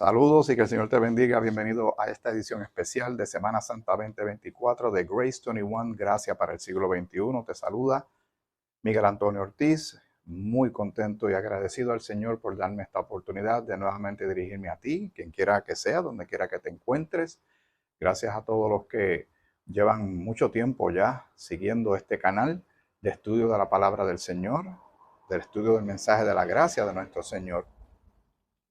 Saludos y que el Señor te bendiga. Bienvenido a esta edición especial de Semana Santa 2024 de Grace 21, Gracia para el siglo XXI. Te saluda Miguel Antonio Ortiz, muy contento y agradecido al Señor por darme esta oportunidad de nuevamente dirigirme a ti, quien quiera que sea, donde quiera que te encuentres. Gracias a todos los que llevan mucho tiempo ya siguiendo este canal de estudio de la palabra del Señor, del estudio del mensaje de la gracia de nuestro Señor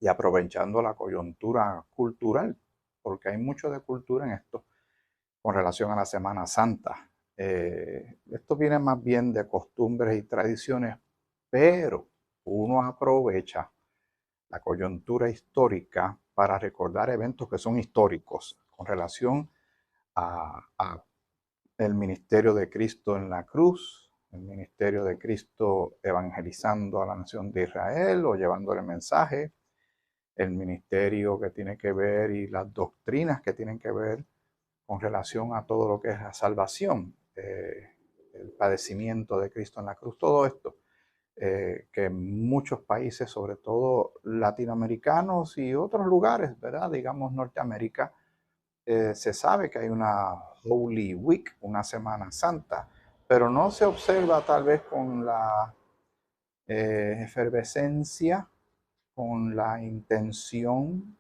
y aprovechando la coyuntura cultural, porque hay mucho de cultura en esto con relación a la Semana Santa. Esto viene más bien de costumbres y tradiciones, pero uno aprovecha la coyuntura histórica para recordar eventos que son históricos con relación a el ministerio de Cristo en la cruz, el ministerio de Cristo evangelizando a la nación de Israel o llevándole el mensaje, el ministerio que tiene que ver y las doctrinas que tienen que ver con relación a todo lo que es la salvación, el padecimiento de Cristo en la cruz, todo esto, que en muchos países, sobre todo latinoamericanos y otros lugares, ¿verdad? Digamos Norteamérica, se sabe que hay una Holy Week, una Semana Santa, pero no se observa tal vez con la efervescencia, con la intención,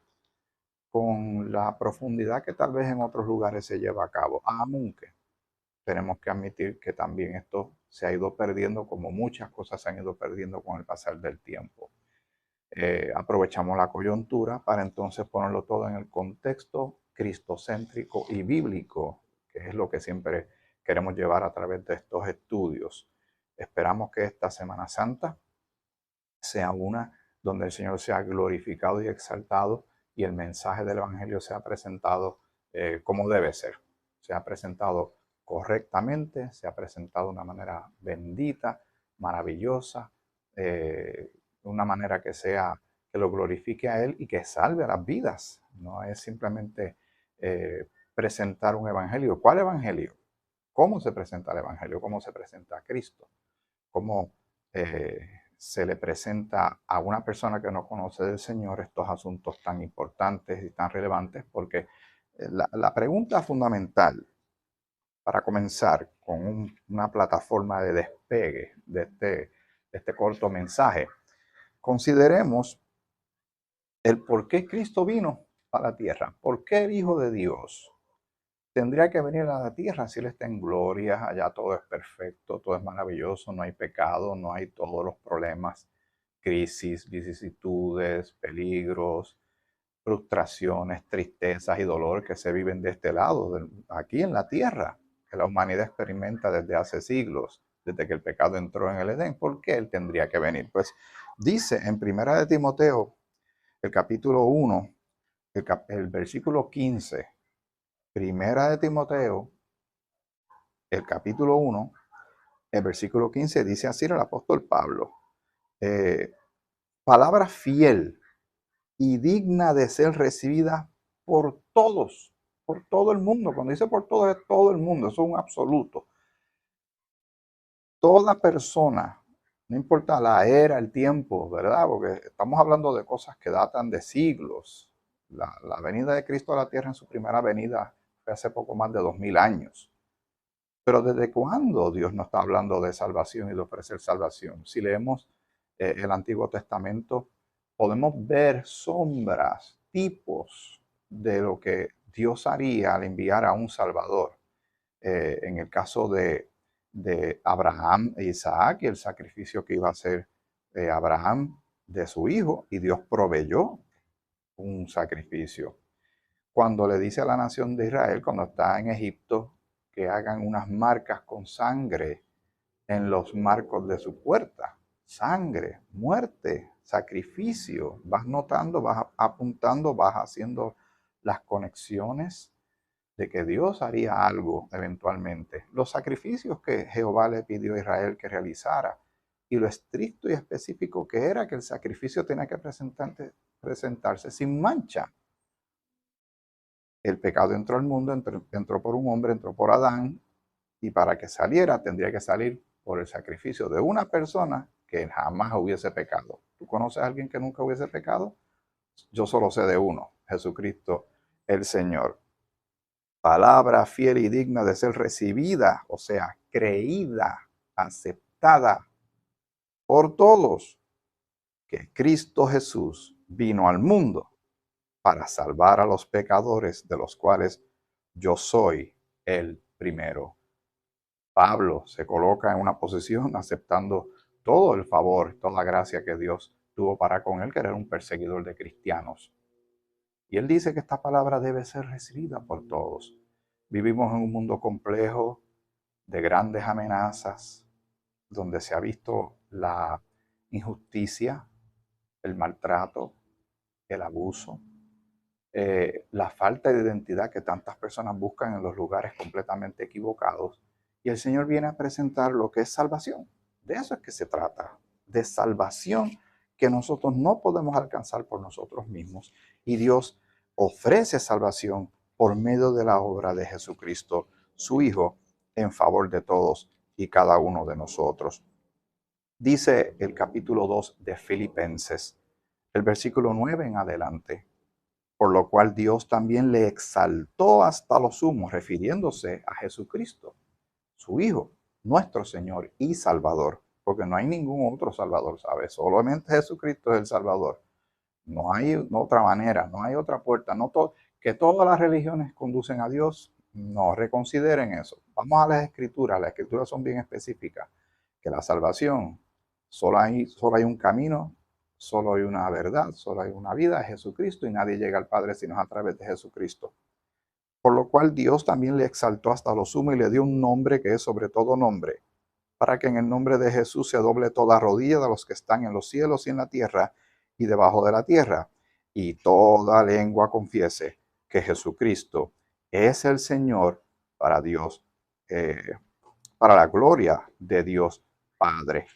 con la profundidad que tal vez en otros lugares se lleva a cabo, aunque tenemos que admitir que también esto se ha ido perdiendo, como muchas cosas se han ido perdiendo con el pasar del tiempo. Aprovechamos la coyuntura para entonces ponerlo todo en el contexto cristocéntrico y bíblico, que es lo que siempre queremos llevar a través de estos estudios. Esperamos que esta Semana Santa sea una donde el Señor sea glorificado y exaltado y el mensaje del Evangelio sea presentado como debe ser. Sea presentado correctamente, sea presentado de una manera bendita, maravillosa, una manera que sea, que lo glorifique a Él y que salve a las vidas. No es simplemente presentar un Evangelio. ¿Cuál Evangelio? ¿Cómo se presenta el Evangelio? ¿Cómo se presenta a Cristo? ¿Cómo se le presenta a una persona que no conoce del Señor estos asuntos tan importantes y tan relevantes? Porque la pregunta fundamental para comenzar con una plataforma de despegue de este corto mensaje, consideremos el por qué Cristo vino a la tierra, por qué el Hijo de Dios tendría que venir a la tierra si Él está en gloria, allá todo es perfecto, todo es maravilloso, no hay pecado, no hay todos los problemas, crisis, vicisitudes, peligros, frustraciones, tristezas y dolor que se viven de este lado, aquí en la tierra, que la humanidad experimenta desde hace siglos, desde que el pecado entró en el Edén. ¿Por qué Él tendría que venir? Pues dice en Primera de Timoteo, el capítulo 1, el versículo 15, Primera de Timoteo, el capítulo 1, el versículo 15, dice así el apóstol Pablo, eh, palabra fiel y digna de ser recibida por todos, por todo el mundo. Cuando dice por todos, es todo el mundo, eso es un absoluto. Toda persona, no importa la era, el tiempo, ¿verdad? Porque estamos hablando de cosas que datan de siglos. La venida de Cristo a la tierra en su primera venida fue hace poco más de 2000 años. Pero ¿desde cuándo Dios no está hablando de salvación y de ofrecer salvación? Si leemos el Antiguo Testamento, podemos ver sombras, tipos de lo que Dios haría al enviar a un Salvador. En el caso de Abraham e Isaac y el sacrificio que iba a hacer Abraham de su hijo, y Dios proveyó un sacrificio. Cuando le dice a la nación de Israel, cuando está en Egipto, que hagan unas marcas con sangre en los marcos de su puerta. Sangre, muerte, sacrificio. Vas notando, vas apuntando, vas haciendo las conexiones de que Dios haría algo eventualmente. Los sacrificios que Jehová le pidió a Israel que realizara y lo estricto y específico que era que el sacrificio tenía que presentarse sin mancha. El pecado entró al mundo, entró por un hombre, entró por Adán, y para que saliera tendría que salir por el sacrificio de una persona que jamás hubiese pecado. ¿Tú conoces a alguien que nunca hubiese pecado? Yo solo sé de uno, Jesucristo el Señor. Palabra fiel y digna de ser recibida, o sea, creída, aceptada por todos, que Cristo Jesús vino al mundo para salvar a los pecadores, de los cuales yo soy el primero. Pablo se coloca en una posición aceptando todo el favor, toda la gracia que Dios tuvo para con él, que era un perseguidor de cristianos. Y él dice que esta palabra debe ser recibida por todos. Vivimos en un mundo complejo, de grandes amenazas, donde se ha visto la injusticia, el maltrato, el abuso, la falta de identidad que tantas personas buscan en los lugares completamente equivocados. Y el Señor viene a presentar lo que es salvación. De eso es que se trata, de salvación que nosotros no podemos alcanzar por nosotros mismos. Y Dios ofrece salvación por medio de la obra de Jesucristo, su Hijo, en favor de todos y cada uno de nosotros. Dice el capítulo 2 de Filipenses, el versículo 9 en adelante: por lo cual Dios también le exaltó hasta lo sumo, refiriéndose a Jesucristo, su Hijo, nuestro Señor y Salvador, porque no hay ningún otro Salvador, ¿sabes? Solamente Jesucristo es el Salvador. No hay otra manera, no hay otra puerta. Que todas las religiones conducen a Dios, no reconsideren eso. Vamos a las escrituras son bien específicas, que la salvación, solo hay un camino, solo hay una verdad, solo hay una vida, es Jesucristo, y nadie llega al Padre sino a través de Jesucristo. Por lo cual Dios también le exaltó hasta lo sumo y le dio un nombre que es sobre todo nombre, para que en el nombre de Jesús se doble toda rodilla de los que están en los cielos y en la tierra y debajo de la tierra, y toda lengua confiese que Jesucristo es el Señor, para Dios, eh, para la gloria de Dios Padre.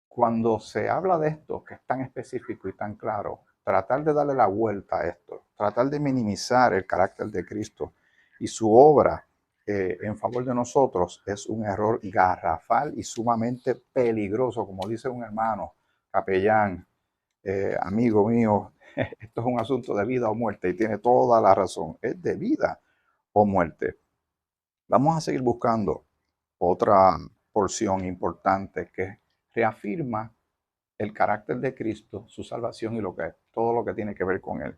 Cuando se habla de esto, que es tan específico y tan claro, tratar de darle la vuelta a esto, tratar de minimizar el carácter de Cristo y su obra en favor de nosotros, es un error garrafal y sumamente peligroso. Como dice un hermano capellán, amigo mío, esto es un asunto de vida o muerte, y tiene toda la razón, es de vida o muerte. Vamos a seguir buscando otra porción importante que reafirma el carácter de Cristo, su salvación y todo lo que tiene que ver con él.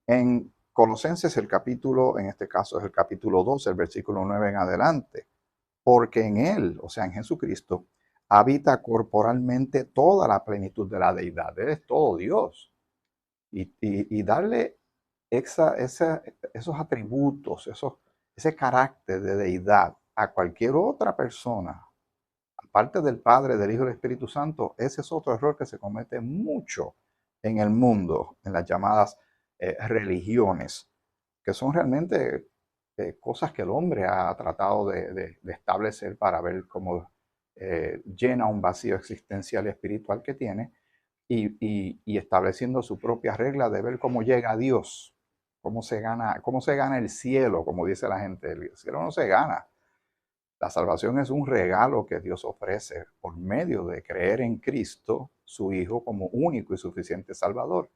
En Colosenses, el capítulo, en este caso es el capítulo 12, el versículo 9 en adelante: porque en él, o sea, en Jesucristo, habita corporalmente toda la plenitud de la deidad. Él es todo Dios. Y darle esos atributos, ese carácter de deidad a cualquier otra persona, aparte del Padre, del Hijo y del Espíritu Santo, ese es otro error que se comete mucho en el mundo, en las llamadas religiones, que son realmente cosas que el hombre ha tratado de establecer para ver cómo llena un vacío existencial y espiritual que tiene, y estableciendo su propia regla de ver cómo llega a Dios, cómo se gana el cielo, como dice la gente. El cielo no se gana. La salvación es un regalo que Dios ofrece por medio de creer en Cristo, su Hijo, como único y suficiente Salvador.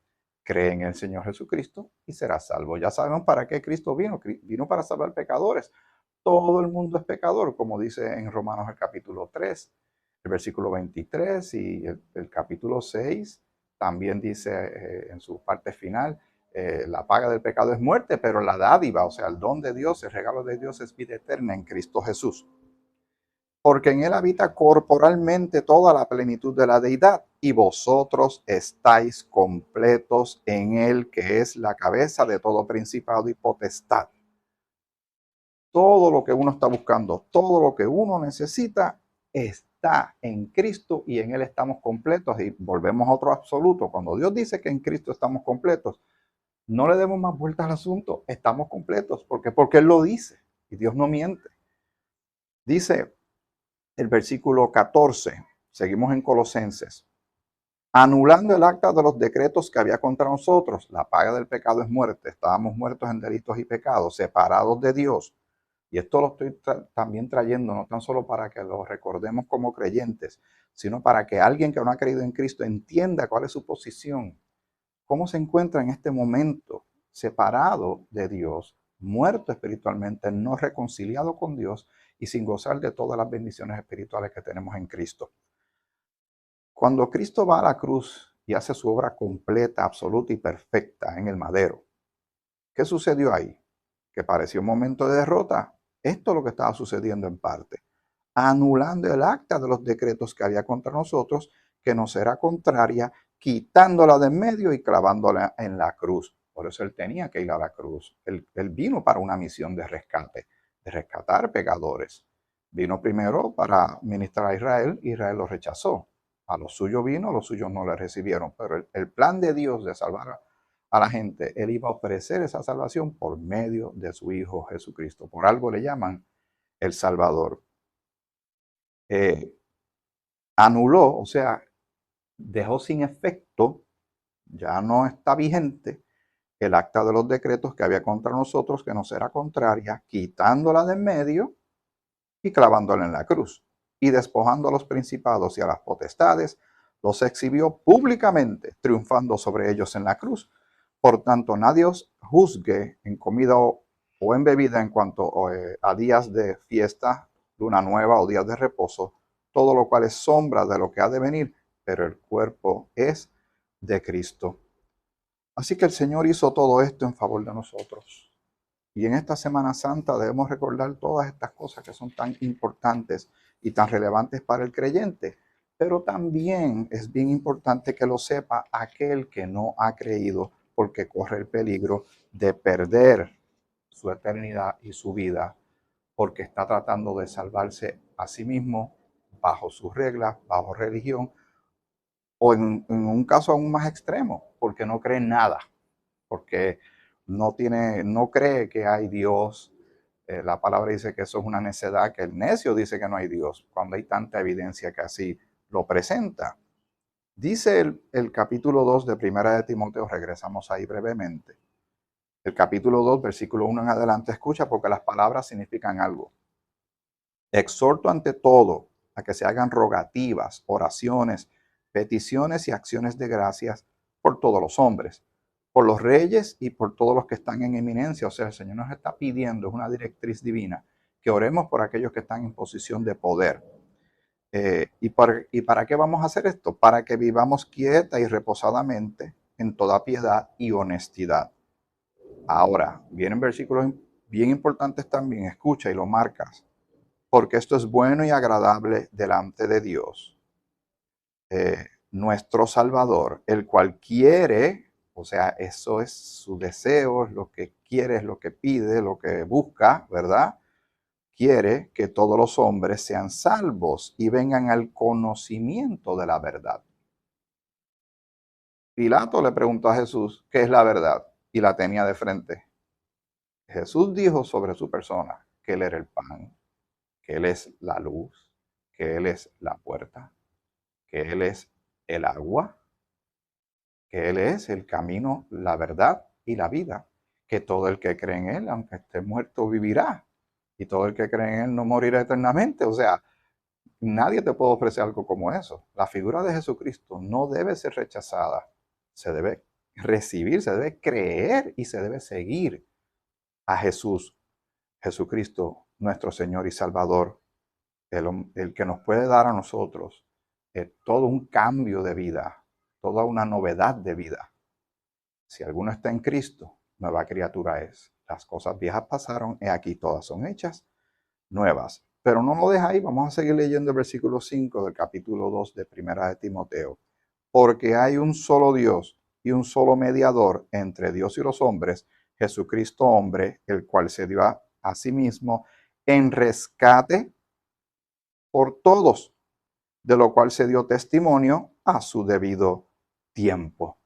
Cree en el Señor Jesucristo y será salvo. Ya sabemos para qué Cristo vino. Vino para salvar pecadores. Todo el mundo es pecador, como dice en Romanos el capítulo 3, el versículo 23, y el capítulo 6 también dice en su parte final, la paga del pecado es muerte, pero la dádiva, o sea, el don de Dios, el regalo de Dios, es vida eterna en Cristo Jesús. Porque en él habita corporalmente toda la plenitud de la deidad, y vosotros estáis completos en él, que es la cabeza de todo principado y potestad. Todo lo que uno está buscando, todo lo que uno necesita, está en Cristo, y en él estamos completos. Y volvemos a otro absoluto: cuando Dios dice que en Cristo estamos completos, no le demos más vueltas al asunto, estamos completos. Porque él lo dice, y Dios no miente. Dice el versículo 14, seguimos en Colosenses: anulando el acta de los decretos que había contra nosotros. La paga del pecado es muerte. Estábamos muertos en delitos y pecados, separados de Dios. Y esto lo estoy también trayendo, no tan solo para que lo recordemos como creyentes, sino para que alguien que no ha creído en Cristo entienda cuál es su posición cómo se encuentra en este momento separado de Dios, muerto espiritualmente, no reconciliado con Dios y sin gozar de todas las bendiciones espirituales que tenemos en Cristo. Cuando Cristo va a la cruz y hace su obra completa, absoluta y perfecta en el madero, ¿qué sucedió ahí? Que pareció un momento de derrota. Esto es lo que estaba sucediendo en parte, anulando el acta de los decretos que había contra nosotros, que nos era contraria, quitándola de en medio y clavándola en la cruz. Por eso él tenía que ir a la cruz. Él vino para una misión de rescate, de rescatar pecadores. Vino primero para ministrar a Israel, Israel lo rechazó. A los suyos vino, a los suyos no le recibieron. Pero el plan de Dios de salvar a la gente, él iba a ofrecer esa salvación por medio de su Hijo Jesucristo. Por algo le llaman el Salvador. Anuló, o sea, dejó sin efecto, ya no está vigente, el acta de los decretos que había contra nosotros, que nos era contraria, quitándola de en medio y clavándola en la cruz. Y despojando a los principados y a las potestades, los exhibió públicamente, triunfando sobre ellos en la cruz. Por tanto, nadie os juzgue en comida o en bebida en cuanto a días de fiesta, luna nueva o días de reposo, todo lo cual es sombra de lo que ha de venir, pero el cuerpo es de Cristo. Así que el Señor hizo todo esto en favor de nosotros. Y en esta Semana Santa debemos recordar todas estas cosas que son tan importantes y tan relevantes para el creyente. Pero también es bien importante que lo sepa aquel que no ha creído, porque corre el peligro de perder su eternidad y su vida, porque está tratando de salvarse a sí mismo bajo sus reglas, bajo religión, o en un caso aún más extremo, porque no cree en nada, porque no cree que hay Dios. La palabra dice que eso es una necedad, que el necio dice que no hay Dios, cuando hay tanta evidencia que así lo presenta. Dice el capítulo 2 de Primera de Timoteo, regresamos ahí brevemente. El capítulo 2, versículo 1 en adelante, escucha porque las palabras significan algo. Exhorto ante todo a que se hagan rogativas, oraciones, peticiones y acciones de gracias por todos los hombres, por los reyes y por todos los que están en eminencia. O sea, el Señor nos está pidiendo, es una directriz divina, que oremos por aquellos que están en posición de poder. ¿Y para qué vamos a hacer esto? Para que vivamos quieta y reposadamente en toda piedad y honestidad. Ahora, vienen versículos bien importantes también, escucha y lo marcas, porque esto es bueno y agradable delante de Dios, nuestro Salvador, el cual quiere, o sea, eso es su deseo, es lo que quiere, es lo que pide, lo que busca, ¿verdad? Quiere que todos los hombres sean salvos y vengan al conocimiento de la verdad. Pilato le preguntó a Jesús, ¿qué es la verdad? Y la tenía de frente. Jesús dijo sobre su persona que él era el pan, que él es la luz, que él es la puerta, que él es el agua, que él es el camino, la verdad y la vida, que todo el que cree en él, aunque esté muerto, vivirá, y todo el que cree en él no morirá eternamente. O sea, nadie te puede ofrecer algo como eso. La figura de Jesucristo no debe ser rechazada, se debe recibir, se debe creer y se debe seguir a Jesús, Jesucristo, nuestro Señor y Salvador, el que nos puede dar a nosotros todo un cambio de vida, toda una novedad de vida. Si alguno está en Cristo, nueva criatura es. Las cosas viejas pasaron, y aquí todas son hechas nuevas. Pero no lo deja ahí, vamos a seguir leyendo el versículo 5 del capítulo 2 de Primera de Timoteo. Porque hay un solo Dios y un solo mediador entre Dios y los hombres, Jesucristo hombre, el cual se dio a sí mismo en rescate por todos, de lo cual se dio testimonio a su debido tiempo.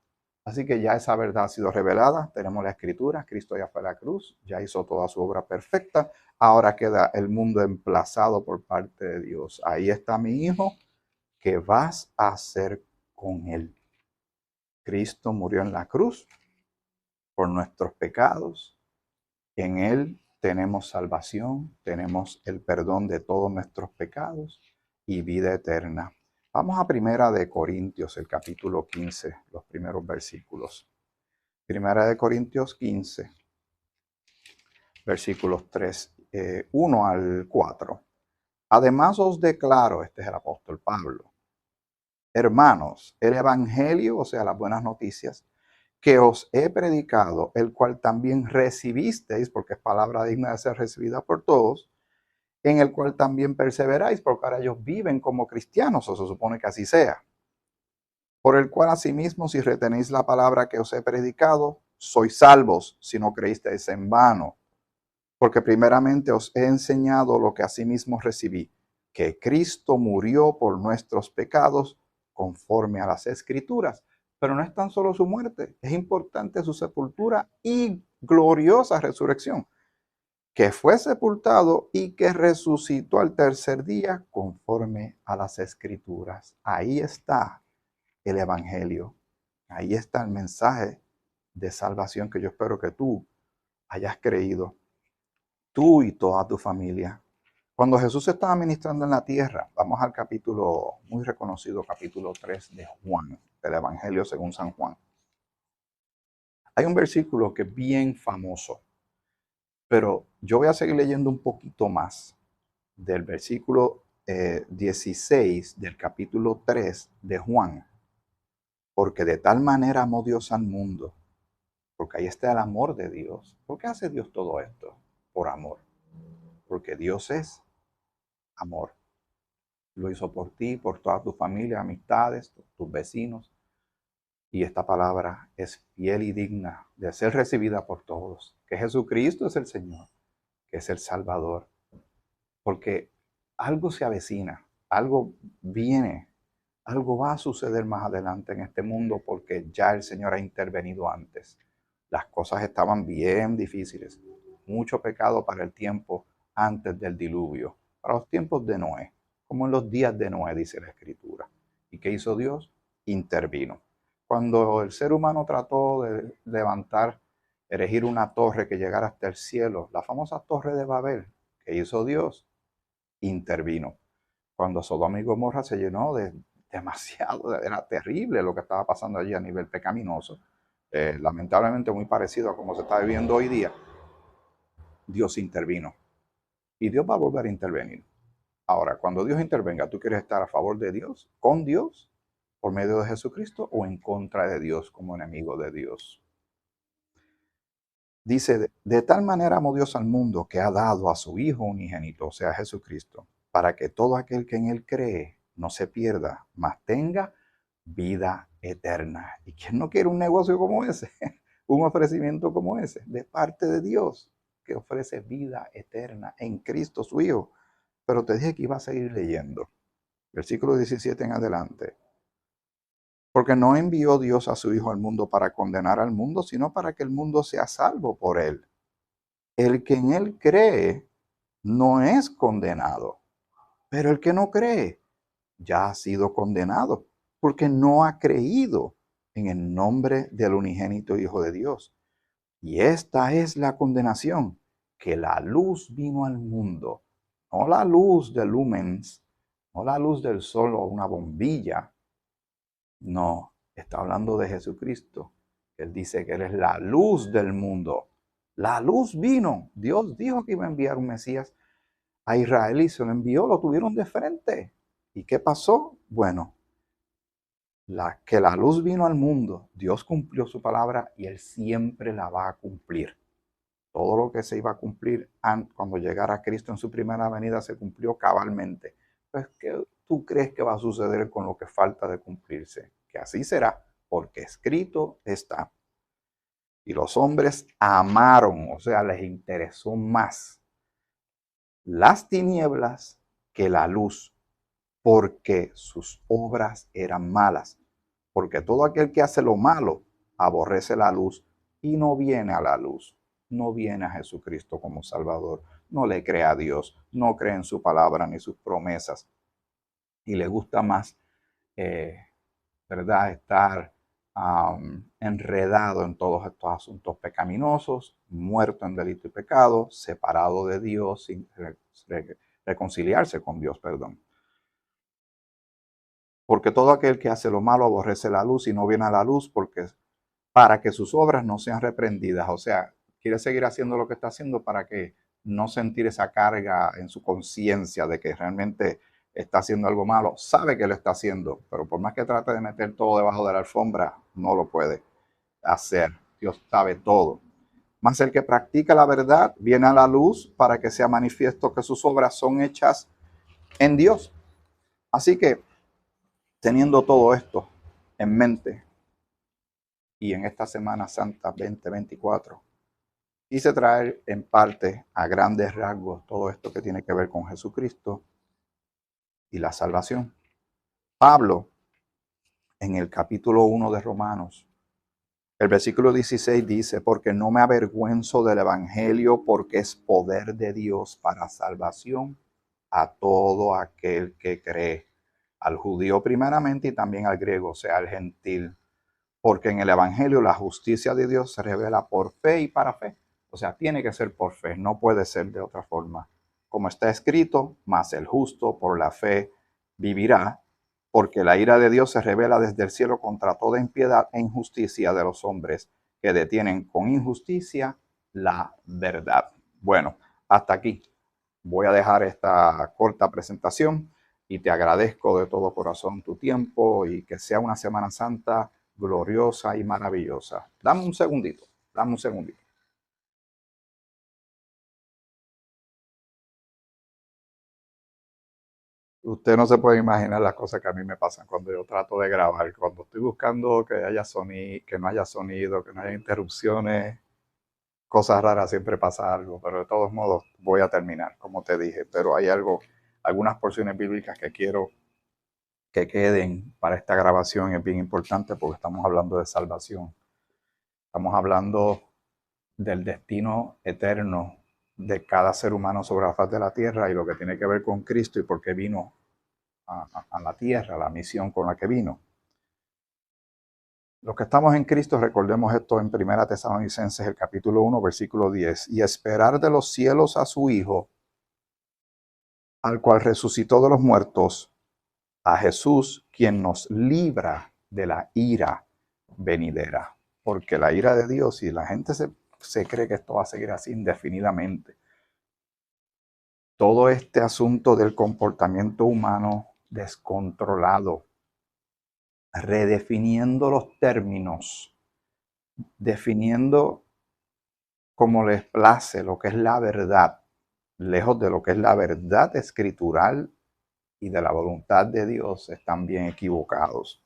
Así que ya esa verdad ha sido revelada, tenemos la escritura, Cristo ya fue a la cruz, ya hizo toda su obra perfecta, ahora queda el mundo emplazado por parte de Dios. Ahí está mi hijo, ¿qué vas a hacer con él? Cristo murió en la cruz por nuestros pecados, en él tenemos salvación, tenemos el perdón de todos nuestros pecados y vida eterna. Vamos a Primera de Corintios, el capítulo 15, los primeros versículos. Primera de Corintios 15, versículos 3, 1 al 4. Además os declaro, este es el apóstol Pablo, hermanos, el evangelio, o sea, las buenas noticias, que os he predicado, el cual también recibisteis, porque es palabra digna de ser recibida por todos, en el cual también perseveráis, porque ahora ellos viven como cristianos, o se supone que así sea. Por el cual asimismo, si retenéis la palabra que os he predicado, sois salvos, si no creísteis en vano. Porque primeramente os he enseñado lo que asimismo recibí, que Cristo murió por nuestros pecados conforme a las Escrituras. Pero no es tan solo su muerte, es importante su sepultura y gloriosa resurrección, que fue sepultado y que resucitó al tercer día conforme a las Escrituras. Ahí está el Evangelio. Ahí está el mensaje de salvación que yo espero que tú hayas creído, tú y toda tu familia. Cuando Jesús estaba ministrando en la tierra, vamos al capítulo muy reconocido, capítulo 3 de Juan, del Evangelio según San Juan. Hay un versículo que es bien famoso, pero yo voy a seguir leyendo un poquito más del versículo 16 del capítulo 3 de Juan. Porque de tal manera amó Dios al mundo, porque ahí está el amor de Dios. ¿Por qué hace Dios todo esto? Por amor. Porque Dios es amor. Lo hizo por ti, por toda tu familia, amistades, tus vecinos. Y esta palabra es fiel y digna de ser recibida por todos. Que Jesucristo es el Señor, que es el Salvador. Porque algo se avecina, algo viene, algo va a suceder más adelante en este mundo porque ya el Señor ha intervenido antes. Las cosas estaban bien difíciles, mucho pecado para el tiempo antes del diluvio, para los tiempos de Noé, como en los días de Noé, dice la Escritura. ¿Y qué hizo Dios? Intervino. Cuando el ser humano trató de levantar, erigir una torre que llegara hasta el cielo, la famosa torre de Babel, ¿qué hizo Dios? Intervino. Cuando Sodoma y Gomorra se llenó de demasiado, era terrible lo que estaba pasando allí a nivel pecaminoso, lamentablemente muy parecido a como se está viviendo hoy día, Dios intervino. Y Dios va a volver a intervenir. Ahora, cuando Dios intervenga, ¿tú quieres estar a favor de Dios, con Dios, por medio de Jesucristo, o en contra de Dios como enemigo de Dios? Dice, de tal manera amó Dios al mundo que ha dado a su Hijo unigénito, o sea, Jesucristo, para que todo aquel que en Él cree no se pierda, mas tenga vida eterna. ¿Y quién no quiere un negocio como ese? Un ofrecimiento como ese, de parte de Dios, que ofrece vida eterna en Cristo su Hijo. Pero te dije que iba a seguir leyendo. Versículo 17 en adelante. Porque no envió Dios a su Hijo al mundo para condenar al mundo, sino para que el mundo sea salvo por Él. El que en Él cree no es condenado, pero el que no cree ya ha sido condenado, porque no ha creído en el nombre del unigénito Hijo de Dios. Y esta es la condenación, que la luz vino al mundo, no la luz de lumens, no la luz del sol o una bombilla, no, está hablando de Jesucristo. Él dice que Él es la luz del mundo. La luz vino. Dios dijo que iba a enviar un Mesías a Israel y se lo envió, lo tuvieron de frente. ¿Y qué pasó? Bueno, que la luz vino al mundo, Dios cumplió su palabra y Él siempre la va a cumplir. Todo lo que se iba a cumplir cuando llegara Cristo en su primera venida se cumplió cabalmente. Pues, ¿qué tú crees que va a suceder con lo que falta de cumplirse? Que así será, porque escrito está. Y los hombres amaron, o sea, les interesó más las tinieblas que la luz, porque sus obras eran malas. Porque todo aquel que hace lo malo aborrece la luz y no viene a la luz, no viene a Jesucristo como Salvador, no le cree a Dios, no cree en su palabra ni sus promesas y le gusta más, eh, ¿verdad?, estar enredado en todos estos asuntos pecaminosos, muerto en delito y pecado, separado de Dios, sin reconciliarse con Dios, perdón. Porque todo aquel que hace lo malo aborrece la luz y no viene a la luz porque para que sus obras no sean reprendidas. O sea, quiere seguir haciendo lo que está haciendo para que no sentir esa carga en su conciencia de que realmente está haciendo algo malo. Sabe que lo está haciendo, pero por más que trate de meter todo debajo de la alfombra, no lo puede hacer. Dios sabe todo. Mas el que practica la verdad viene a la luz para que sea manifiesto que sus obras son hechas en Dios. Así que, teniendo todo esto en mente, y en esta Semana Santa 2024, quise traer en parte a grandes rasgos todo esto que tiene que ver con Jesucristo y la salvación. Pablo, en el capítulo 1 de Romanos, el versículo 16 dice, porque no me avergüenzo del evangelio, porque es poder de Dios para salvación a todo aquel que cree, al judío primeramente y también al griego, o sea, al gentil. Porque en el evangelio la justicia de Dios se revela por fe y para fe. O sea, tiene que ser por fe, no puede ser de otra forma. Como está escrito, mas el justo por la fe vivirá, porque la ira de Dios se revela desde el cielo contra toda impiedad e injusticia de los hombres que detienen con injusticia la verdad. Bueno, hasta aquí. Voy a dejar esta corta presentación y te agradezco de todo corazón tu tiempo y que sea una Semana Santa gloriosa y maravillosa. Dame un segundito, dame un segundito. Usted no se puede imaginar las cosas que a mí me pasan cuando yo trato de grabar, cuando estoy buscando que haya sonido, que no haya sonido, que no haya interrupciones, cosas raras, siempre pasa algo, pero de todos modos voy a terminar, como te dije, pero hay algo, algunas porciones bíblicas que quiero que queden para esta grabación, es bien importante porque estamos hablando de salvación. Estamos hablando del destino eterno de cada ser humano sobre la faz de la tierra y lo que tiene que ver con Cristo y por qué vino a la tierra, la misión con la que vino. Los que estamos en Cristo, recordemos esto en 1 Tesalonicenses, el capítulo 1, versículo 10, y esperar de los cielos a su Hijo, al cual resucitó de los muertos, a Jesús, quien nos libra de la ira venidera. Porque la ira de Dios, y la gente se cree que esto va a seguir así indefinidamente. Todo este asunto del comportamiento humano descontrolado, redefiniendo los términos, definiendo como les place lo que es la verdad, lejos de lo que es la verdad escritural y de la voluntad de Dios, están bien equivocados.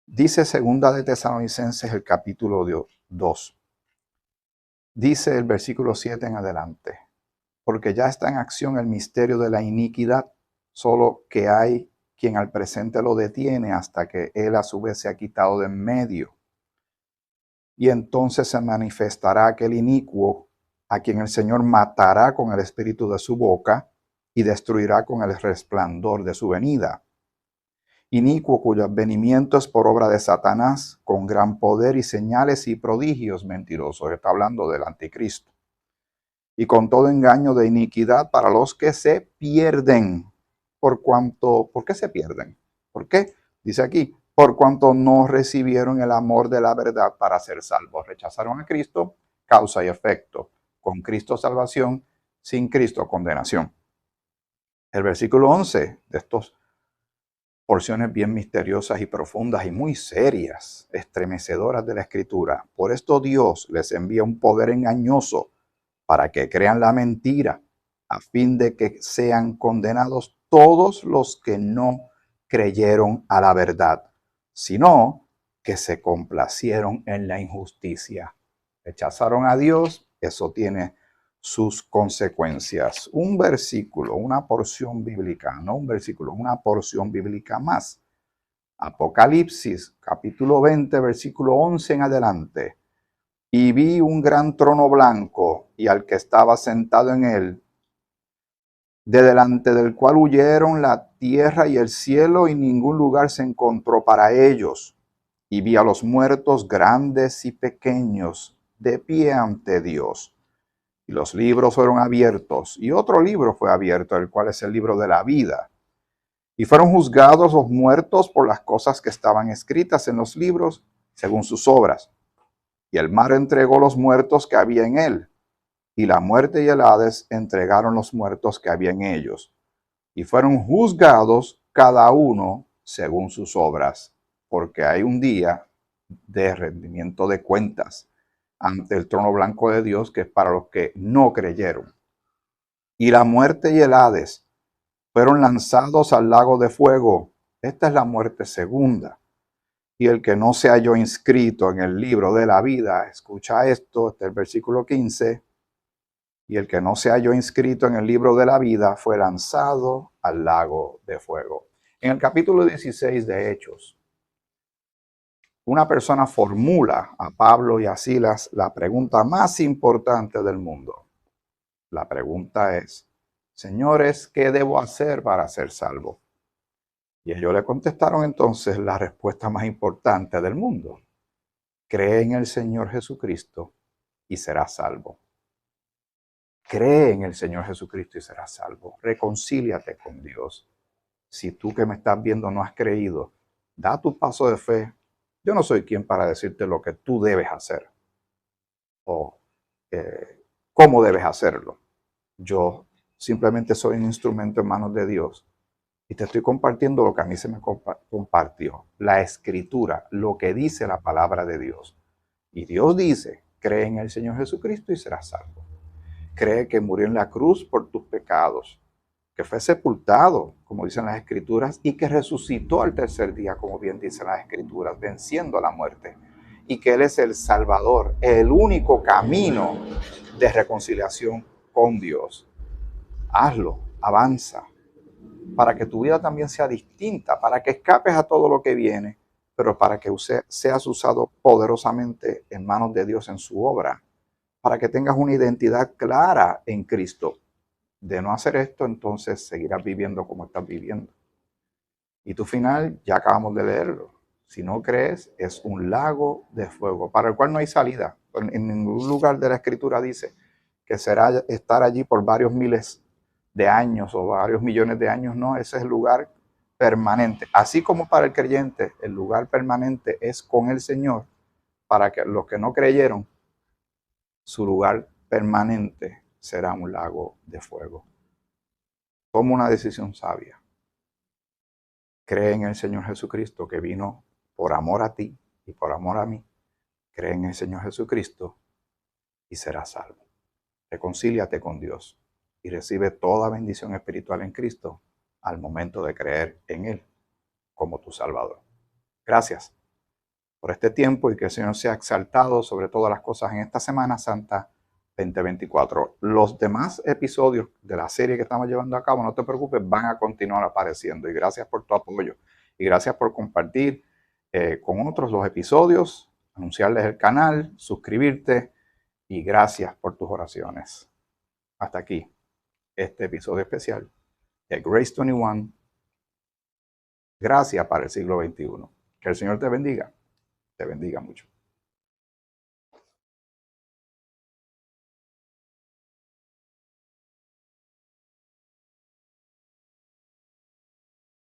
Dice segunda de Tesalonicenses el capítulo 2. Dice el versículo 7 en adelante. Porque ya está en acción el misterio de la iniquidad, solo que hay quien al presente lo detiene hasta que él a su vez se ha quitado de en medio. Y entonces se manifestará aquel inicuo a quien el Señor matará con el espíritu de su boca y destruirá con el resplandor de su venida. Inicuo cuyo advenimiento es por obra de Satanás, con gran poder y señales y prodigios mentirosos. Está hablando del anticristo. Y con todo engaño de iniquidad para los que se pierden. ¿Por qué se pierden? ¿Por qué? Dice aquí, por cuanto no recibieron el amor de la verdad para ser salvos. Rechazaron a Cristo, causa y efecto. Con Cristo salvación, sin Cristo condenación. El versículo 11 de estos porciones bien misteriosas y profundas y muy serias, estremecedoras de la Escritura. Por esto Dios les envía un poder engañoso para que crean la mentira, a fin de que sean condenados todos los que no creyeron a la verdad, sino que se complacieron en la injusticia. Rechazaron a Dios, eso tiene sus consecuencias. Un versículo, una porción bíblica, no un versículo, una porción bíblica más. Apocalipsis, capítulo 20, versículo 11 en adelante. Y vi un gran trono blanco y al que estaba sentado en él, de delante del cual huyeron la tierra y el cielo y ningún lugar se encontró para ellos. Y vi a los muertos grandes y pequeños de pie ante Dios. Y los libros fueron abiertos, y otro libro fue abierto, el cual es el libro de la vida. Y fueron juzgados los muertos por las cosas que estaban escritas en los libros, según sus obras. Y el mar entregó los muertos que había en él, y la muerte y el Hades entregaron los muertos que había en ellos, y fueron juzgados cada uno según sus obras, porque hay un día de rendimiento de cuentas ante el trono blanco de Dios, que es para los que no creyeron. Y la muerte y el Hades fueron lanzados al lago de fuego. Esta es la muerte segunda. Y el que no se halló inscrito en el libro de la vida, escucha esto, este es el versículo 15, y el que no se halló inscrito en el libro de la vida fue lanzado al lago de fuego. En el capítulo 16 de Hechos, una persona formula a Pablo y a Silas la pregunta más importante del mundo. La pregunta es, señores, ¿qué debo hacer para ser salvo? Y ellos le contestaron entonces la respuesta más importante del mundo. Cree en el Señor Jesucristo y serás salvo. Cree en el Señor Jesucristo y serás salvo. Reconcíliate con Dios. Si tú que me estás viendo no has creído, da tu paso de fe. Yo no soy quien para decirte lo que tú debes hacer o cómo debes hacerlo. Yo simplemente soy un instrumento en manos de Dios y te estoy compartiendo lo que a mí se me compartió, la escritura, lo que dice la palabra de Dios. Y Dios dice, cree en el Señor Jesucristo y serás salvo. Cree que murió en la cruz por tus pecados, que fue sepultado, como dicen las escrituras, y que resucitó al tercer día, como bien dicen las escrituras, venciendo la muerte. Y que Él es el Salvador, el único camino de reconciliación con Dios. Hazlo, avanza, para que tu vida también sea distinta, para que escapes a todo lo que viene, pero para que seas usado poderosamente en manos de Dios en su obra, para que tengas una identidad clara en Cristo. De no hacer esto, entonces seguirás viviendo como estás viviendo. Y tu final, ya acabamos de leerlo. Si no crees, es un lago de fuego, para el cual no hay salida. En ningún lugar de la Escritura dice que será estar allí por varios miles de años o varios millones de años. No, ese es el lugar permanente. Así como para el creyente, el lugar permanente es con el Señor. Para que los que no creyeron, su lugar permanente será un lago de fuego. Toma una decisión sabia. Cree en el Señor Jesucristo que vino por amor a ti y por amor a mí. Cree en el Señor Jesucristo y serás salvo. Reconcíliate con Dios y recibe toda bendición espiritual en Cristo al momento de creer en Él como tu Salvador. Gracias por este tiempo y que el Señor sea exaltado sobre todas las cosas en esta Semana Santa 2024. Los demás episodios de la serie que estamos llevando a cabo, no te preocupes, van a continuar apareciendo. Y gracias por tu apoyo. Y gracias por compartir con otros los episodios, anunciarles el canal, suscribirte. Y gracias por tus oraciones. Hasta aquí este episodio especial de Grace 21. Gracias para el siglo XXI. Que el Señor te bendiga mucho.